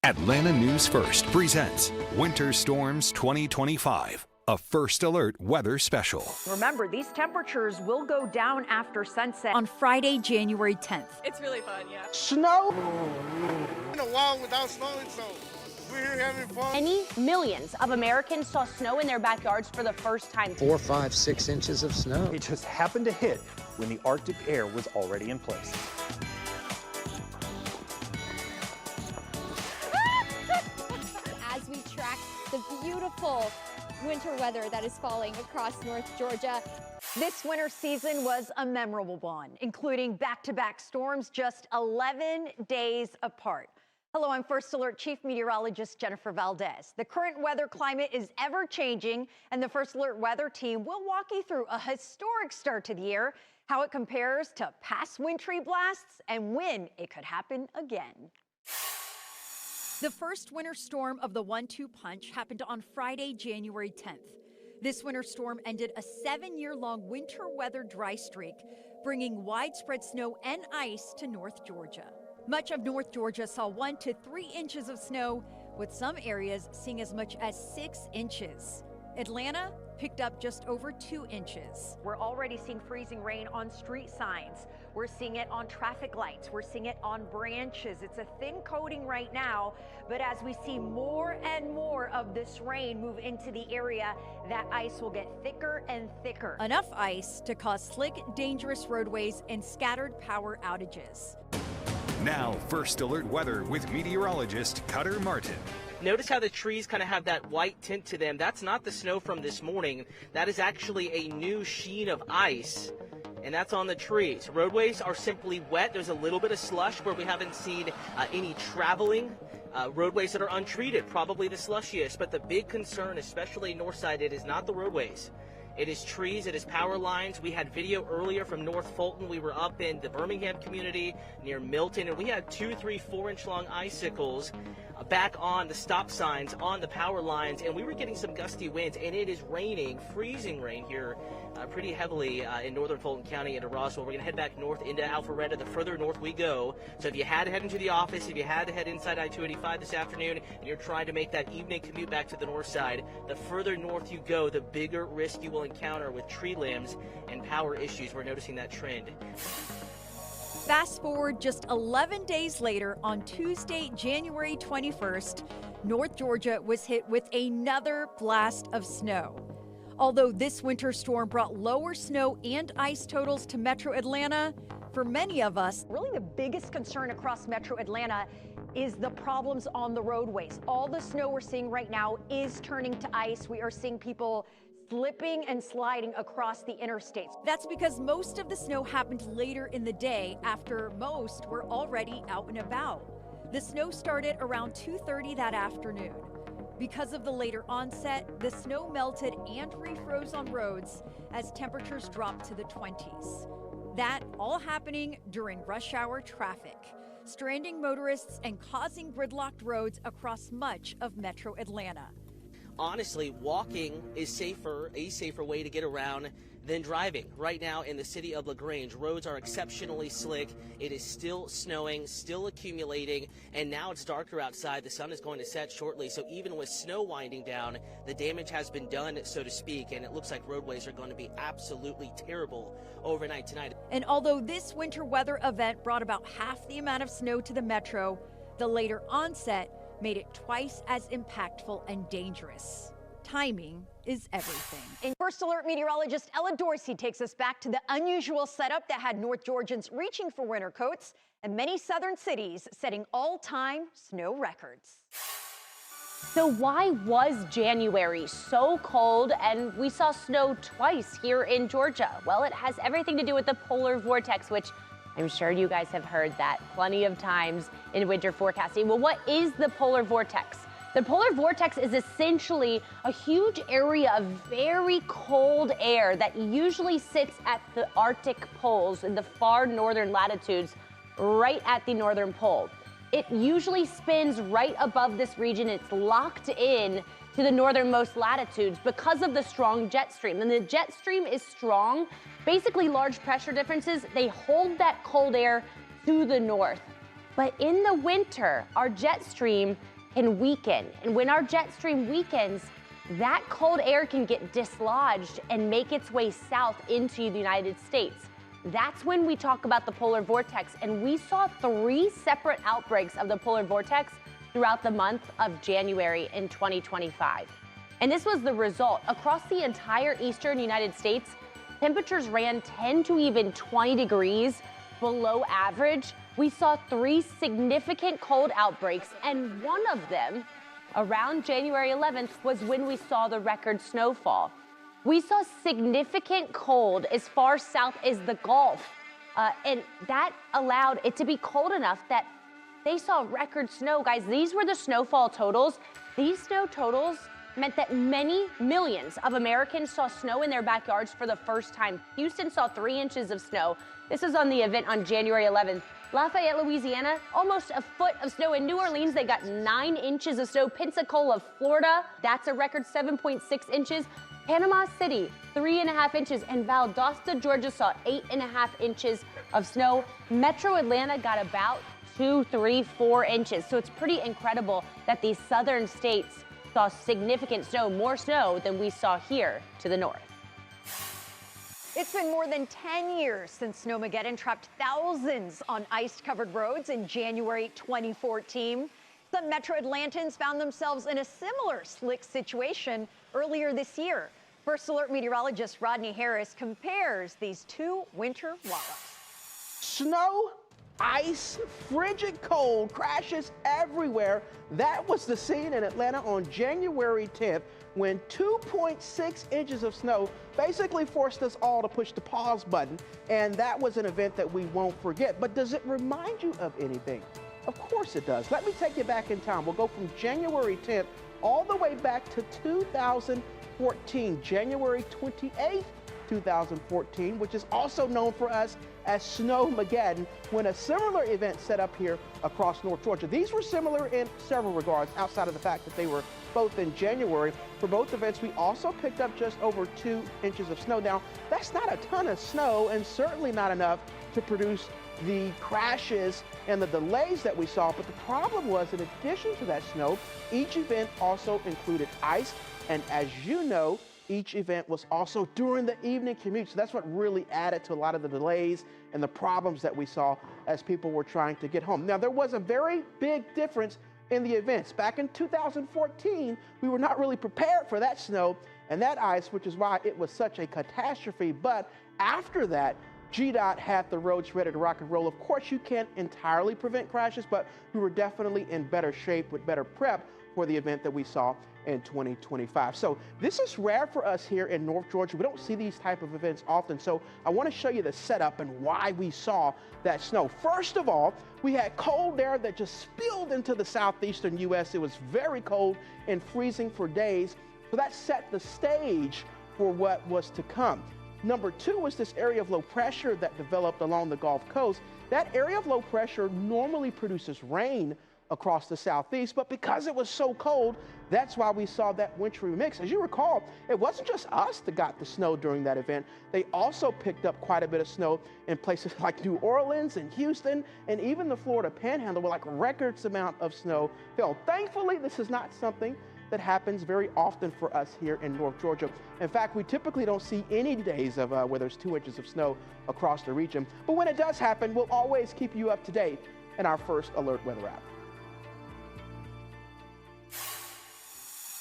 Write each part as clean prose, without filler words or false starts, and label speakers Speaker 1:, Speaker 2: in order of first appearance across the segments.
Speaker 1: Atlanta News First presents Winter Storms 2025, a First Alert weather special.
Speaker 2: Remember, these temperatures will go down after sunset
Speaker 3: on Friday, January 10th.
Speaker 4: It's really fun, yeah.
Speaker 5: Snow?
Speaker 6: In a while without snowing, so we're here having fun.
Speaker 7: Millions of Americans saw snow in their backyards for the first time.
Speaker 5: 4, 5, 6 inches of snow.
Speaker 8: It just happened to hit when the Arctic air was already in place.
Speaker 9: As we track the beautiful winter weather that is falling across North Georgia.
Speaker 2: This winter season was a memorable one, including back-to-back storms just 11 days apart. Hello, I'm First Alert Chief Meteorologist Jennifer Valdez. The current weather climate is ever-changing, and the First Alert weather team will walk you through a historic start to the year, how it compares to past wintry blasts, and when it could happen again.
Speaker 3: The first winter storm of the 1-2 punch happened on Friday, January 10th. This winter storm ended a 7-year-long winter weather dry streak, bringing widespread snow and ice to North Georgia. Much of North Georgia saw 1 to 3 inches of snow, with some areas seeing as much as 6 inches. Atlanta picked up just over 2 inches.
Speaker 2: We're already seeing freezing rain on street signs. We're seeing it on traffic lights. We're seeing it on branches. It's a thin coating right now, but as we see more and more of this rain move into the area, that ice will get thicker and thicker.
Speaker 3: Enough ice to cause slick, dangerous roadways and scattered power outages.
Speaker 1: Now, First Alert weather with meteorologist Cutter Martin.
Speaker 4: Notice how the trees kind of have that white tint to them. That's not the snow from this morning. That is actually a new sheen of ice, and that's on the trees. Roadways are simply wet. There's a little bit of slush where we haven't seen any traveling. Roadways that are untreated, probably the slushiest. But the big concern, especially north side, it is not the roadways. It is trees, it is power lines. We had video earlier from North Fulton. We were up in the Birmingham community near Milton, and we had 2, 3, 4-inch long icicles back on the stop signs, on the power lines, and we were getting some gusty winds, and it is raining, freezing rain here pretty heavily in northern Fulton County into Roswell. We're going to head back north into Alpharetta the further north we go. So if you had to head into the office, if you had to head inside I-285 this afternoon, and you're trying to make that evening commute back to the north side, the further north you go, the bigger risk you will encounter with tree limbs and power issues. We're noticing that trend.
Speaker 3: Fast forward just 11 days later, on Tuesday, January 21st, North Georgia was hit with another blast of snow. Although this winter storm brought lower snow and ice totals to Metro Atlanta, for many of us,
Speaker 2: really the biggest concern across Metro Atlanta is the problems on the roadways. All the snow we're seeing right now is turning to ice. We are seeing people slipping and sliding across the interstates.
Speaker 3: That's because most of the snow happened later in the day after most were already out and about. The snow started around 2:30 that afternoon. Because of the later onset, the snow melted and refroze on roads as temperatures dropped to the 20s. That all happening during rush hour traffic, stranding motorists and causing gridlocked roads across much of Metro Atlanta.
Speaker 4: Honestly, walking is a safer way to get around than driving. Right now in the city of LaGrange, roads are exceptionally slick. It is still snowing, still accumulating, and now it's darker outside. The sun is going to set shortly, so even with snow winding down, the damage has been done, so to speak, and it looks like roadways are going to be absolutely terrible overnight tonight.
Speaker 3: And although this winter weather event brought about half the amount of snow to the metro, the later onset made it twice as impactful and dangerous. Timing is everything.
Speaker 2: And First Alert meteorologist Ella Dorsey takes us back to the unusual setup that had North Georgians reaching for winter coats and many southern cities setting all-time snow records.
Speaker 7: So why was January so cold and we saw snow twice here in Georgia? Well, it has everything to do with the polar vortex, which I'm sure you guys have heard that plenty of times in winter forecasting. Well, what is the polar vortex? The polar vortex is essentially a huge area of very cold air that usually sits at the Arctic poles in the far northern latitudes, right at the northern pole. It usually spins right above this region. It's locked in to the northernmost latitudes because of the strong jet stream. And the jet stream is strong. Basically, large pressure differences, they hold that cold air to the north. But in the winter, our jet stream can weaken. And when our jet stream weakens, that cold air can get dislodged and make its way south into the United States. That's when we talk about the polar vortex. And we saw 3 separate outbreaks of the polar vortex throughout the month of January in 2025. And this was the result. Across the entire eastern United States, temperatures ran 10 to even 20 degrees below average. We saw 3 significant cold outbreaks, and one of them, around January 11th, was when we saw the record snowfall. We saw significant cold as far south as the Gulf, and that allowed it to be cold enough that they saw record snow. Guys, these were the snowfall totals. These snow totals meant that many millions of Americans saw snow in their backyards for the first time. Houston saw 3 inches of snow. This is on the event on January 11th. Lafayette, Louisiana, almost a foot of snow. In New Orleans, they got 9 inches of snow. Pensacola, Florida, that's a record 7.6 inches. Panama City, 3.5 inches. And Valdosta, Georgia, saw 8.5 inches of snow. Metro Atlanta got about 2, 3, 4 inches. So it's pretty incredible that these southern states saw significant snow, more snow than we saw here to the north.
Speaker 2: It's been more than 10 years since Snowmageddon trapped thousands on ice-covered roads in January 2014. Some Metro Atlantans found themselves in a similar slick situation earlier this year. First Alert meteorologist Rodney Harris compares these 2 winter wallows.
Speaker 10: Snow, ice, frigid cold, crashes everywhere. That was the scene in Atlanta on January 10th when 2.6 inches of snow basically forced us all to push the pause button. And that was an event that we won't forget. But does it remind you of anything? Of course it does. Let me take you back in time. We'll go from January 10th all the way back to 2014, January 28th, 2014, which is also known for us as Snowmageddon, when a similar event set up here across North Georgia. These were similar in several regards, outside of the fact that they were both in January. For both events, we also picked up just over 2 inches of snow. Now, that's not a ton of snow, and certainly not enough to produce the crashes and the delays that we saw. But the problem was, in addition to that snow, each event also included ice. And as you know, each event was also during the evening commute. So that's what really added to a lot of the delays and the problems that we saw as people were trying to get home. Now, there was a very big difference in the events. Back in 2014, we were not really prepared for that snow and that ice, which is why it was such a catastrophe. But after that, GDOT had the roads ready to rock and roll. Of course, you can't entirely prevent crashes, but we were definitely in better shape with better prep for the event that we saw in 2025. So this is rare for us here in North Georgia. We don't see these type of events often. So I want to show you the setup and why we saw that snow. First of all, we had cold air that just spilled into the southeastern U.S. It was very cold and freezing for days. So that set the stage for what was to come. Number 2 was this area of low pressure that developed along the Gulf Coast. That area of low pressure normally produces rain across the southeast, but because it was so cold, that's why we saw that wintry mix. As you recall, it wasn't just us that got the snow during that event. They also picked up quite a bit of snow in places like New Orleans and Houston, and even the Florida Panhandle, where like records amount of snow fell. Thankfully, this is not something that happens very often for us here in North Georgia. In fact, we typically don't see any days of where there's 2 inches of snow across the region. But when it does happen, we'll always keep you up to date in our First Alert weather app.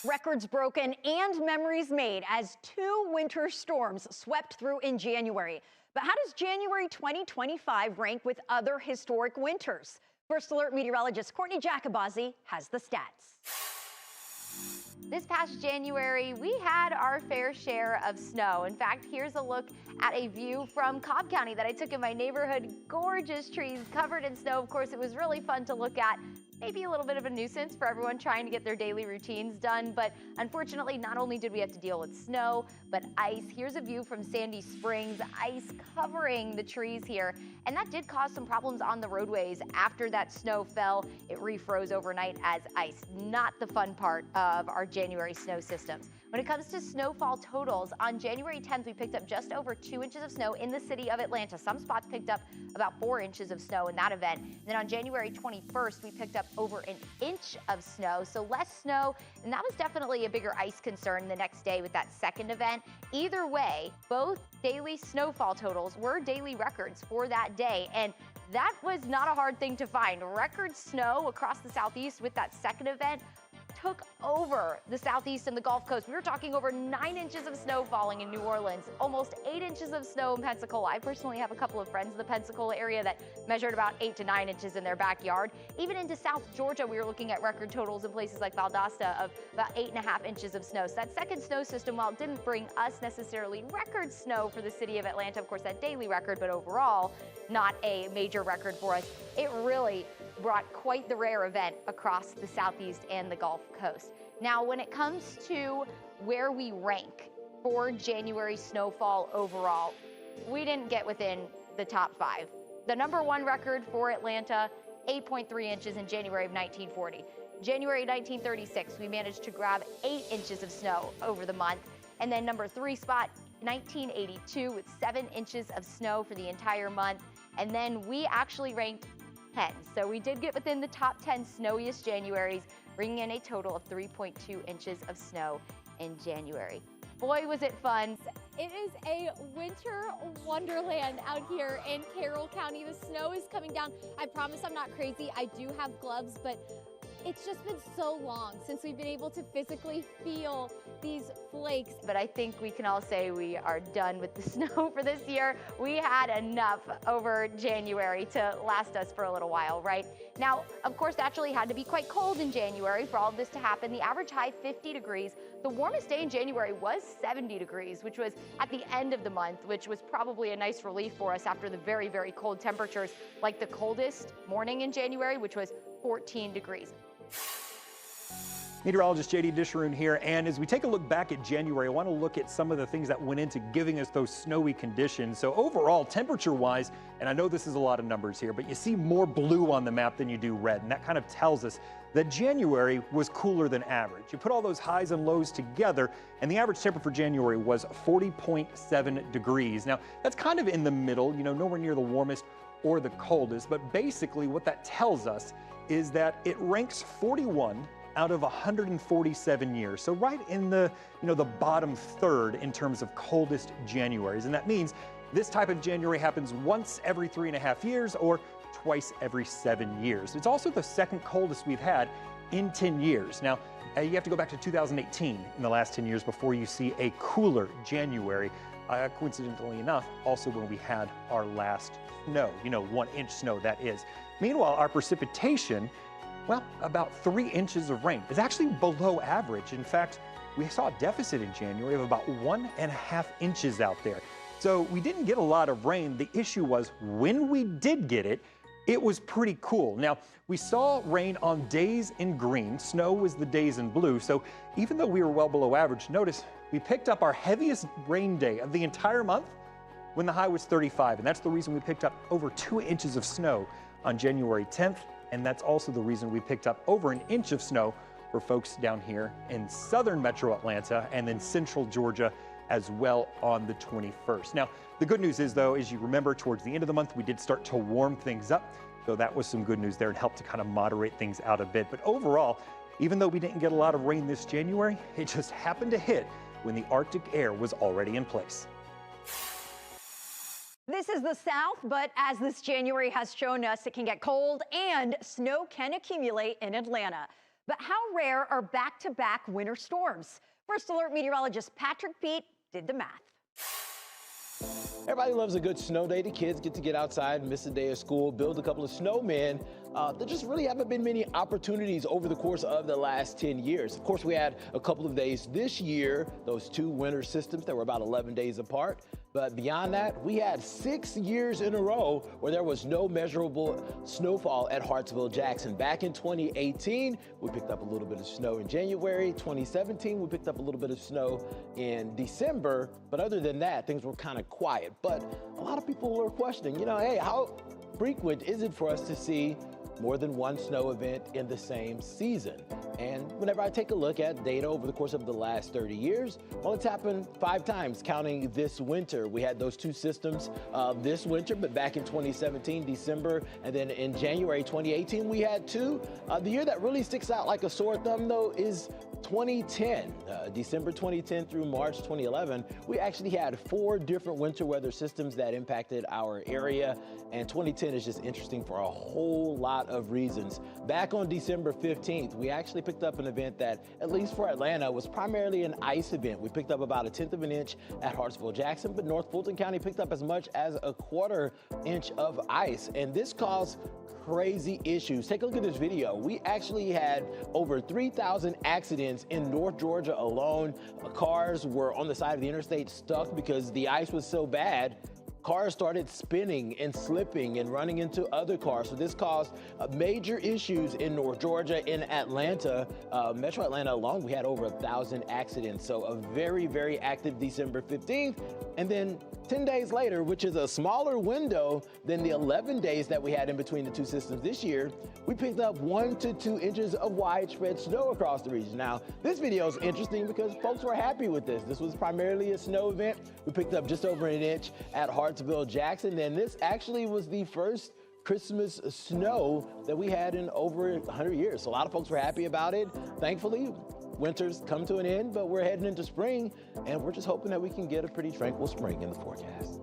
Speaker 2: Records broken and memories made as 2 winter storms swept through in January. But how does January 2025 rank with other historic winters? First Alert meteorologist Courtney Jacobazzi has the stats.
Speaker 11: This past January, we had our fair share of snow. In fact, here's a look at a view from Cobb County that I took in my neighborhood. Gorgeous trees covered in snow. Of course, it was really fun to look at. Maybe a little bit of a nuisance for everyone trying to get their daily routines done, but unfortunately, not only did we have to deal with snow, but ice. Here's a view from Sandy Springs, ice covering the trees here, and that did cause some problems on the roadways. After that snow fell, it refroze overnight as ice. Not the fun part of our January snow systems. When it comes to snowfall totals, on January 10th, we picked up just over 2 inches of snow in the city of Atlanta. Some spots picked up about 4 inches of snow in that event. And then on January 21st, we picked up over an inch of snow, so less snow, and that was definitely a bigger ice concern the next day with that second event. Either way, both daily snowfall totals were daily records for that day, and that was not a hard thing to find. Record snow across the southeast with that second event took over the southeast and the Gulf Coast. We were talking over 9 inches of snow falling in New Orleans, almost 8 inches of snow in Pensacola. I personally have a couple of friends in the Pensacola area that measured about 8 to 9 inches in their backyard. Even into South Georgia, we were looking at record totals in places like Valdosta of about 8.5 inches of snow. So that second snow system, while it didn't bring us necessarily record snow for the city of Atlanta, of course that daily record, but overall not a major record for us, it really brought quite the rare event across the southeast and the Gulf Coast. Now, when it comes to where we rank for January snowfall overall, we didn't get within the top 5. The number 1 record for Atlanta, 8.3 inches in January of 1940. January 1936, we managed to grab 8 inches of snow over the month. And then number 3 spot, 1982, with 7 inches of snow for the entire month. And then we actually ranked 10. So we did get within the top 10 snowiest Januaries, bringing in a total of 3.2 inches of snow in January. Boy, was it fun.
Speaker 9: It is a winter wonderland out here in Carroll County. The snow is coming down. I promise I'm not crazy. I do have gloves, but it's just been so long since we've been able to physically feel these flakes.
Speaker 11: But I think we can all say we are done with the snow for this year. We had enough over January to last us for a little while, right? Now, of course, naturally had to be quite cold in January for all of this to happen. The average high, 50 degrees. The warmest day in January was 70 degrees, which was at the end of the month, which was probably a nice relief for us after the very, very cold temperatures, like the coldest morning in January, which was 14 degrees.
Speaker 8: Meteorologist JD Disharoon here, and as we take a look back at January, I want to look at some of the things that went into giving us those snowy conditions. So overall, temperature-wise, and I know this is a lot of numbers here, but you see more blue on the map than you do red, and that kind of tells us that January was cooler than average. You put all those highs and lows together, and the average temperature for January was 40.7 degrees. Now, that's kind of in the middle, you know, nowhere near the warmest or the coldest, but basically what that tells us is that it ranks 41 out of 147 years. So right in the, the bottom third in terms of coldest Januaries. And that means this type of January happens once every 3.5 years or twice every 7 years. It's also the second coldest we've had in 10 years. Now, you have to go back to 2018 in the last 10 years before you see a cooler January. Coincidentally enough, also when we had our last snow, 1 inch snow that is. Meanwhile, our precipitation, well, about 3 inches of rain is actually below average. In fact, we saw a deficit in January of about 1.5 inches out there. So we didn't get a lot of rain. The issue was when we did get it, it was pretty cool. Now, we saw rain on days in green. Snow was the days in blue. So even though we were well below average, notice we picked up our heaviest rain day of the entire month when the high was 35. And that's the reason we picked up over 2 inches of snow on January 10th. And that's also the reason we picked up over an inch of snow for folks down here in southern metro Atlanta and then central Georgia as well on the 21st. Now, the good news is, though, as you remember, towards the end of the month, we did start to warm things up. So that was some good news there and helped to kind of moderate things out a bit. But overall, even though we didn't get a lot of rain this January, it just happened to hit when the Arctic air was already in place.
Speaker 2: This is the South, but as this January has shown us, it can get cold and snow can accumulate in Atlanta. But how rare are back-to-back winter storms? First Alert meteorologist Patrick Pete did the math.
Speaker 12: Everybody loves a good snow day. The kids get to get outside, miss a day of school, build a couple of snowmen. There just really haven't been many opportunities over the course of the last 10 years. Of course, we had a couple of days this year, those two winter systems that were about 11 days apart. But beyond that, we had 6 years in a row where there was no measurable snowfall at Hartsville-Jackson. Back in 2018, we picked up a little bit of snow in January. 2017, we picked up a little bit of snow in December. But other than that, things were kind of quiet. But a lot of people were questioning, hey, how frequent is it for us to see more than one snow event in the same season. And whenever I take a look at data over the course of the last 30 years, well, it's happened 5 times, counting this winter. We had those 2 systems this winter, but back in 2017, December, and then in January 2018, we had 2. The year that really sticks out like a sore thumb, though, is 2010. December 2010 through March 2011, we actually had 4 different winter weather systems that impacted our area. And 2010 is just interesting for a whole lot of reasons. Back on December 15th, we actually picked up an event that, at least for Atlanta, was primarily an ice event. We picked up about 1/10 of an inch at Hartsville-Jackson, but North Fulton County picked up as much as 1/4 inch of ice. And this caused crazy issues. Take a look at this video. We actually had over 3,000 accidents in North Georgia alone. Cars were on the side of the interstate stuck because the ice was so bad. Cars started spinning and slipping and running into other cars. So this caused major issues in North Georgia. In Atlanta, Metro Atlanta alone, we had over 1,000 accidents. So a very, very active December 15th. And then 10 days later, which is a smaller window than the 11 days that we had in between the 2 systems this year, we picked up 1 to 2 inches of widespread snow across the region. Now, this video is interesting because folks were happy with this. This was primarily a snow event. We picked up just over 1 inch at Hartsville-Jackson, and this actually was the first Christmas snow that we had in over 100 years. So a lot of folks were happy about it. Thankfully, winter's come to an end, but we're heading into spring, and we're just hoping that we can get a pretty tranquil spring in the forecast.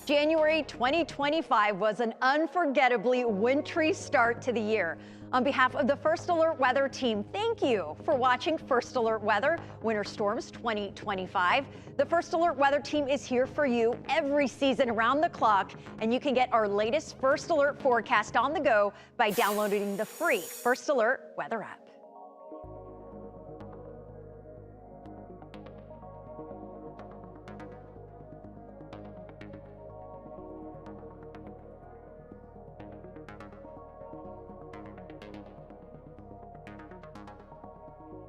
Speaker 2: January 2025 was an unforgettably wintry start to the year. On behalf of the First Alert Weather team, thank you for watching First Alert Weather Winter Storms 2025. The First Alert Weather team is here for you every season around the clock, and you can get our latest First Alert forecast on the go by downloading the free First Alert Weather app.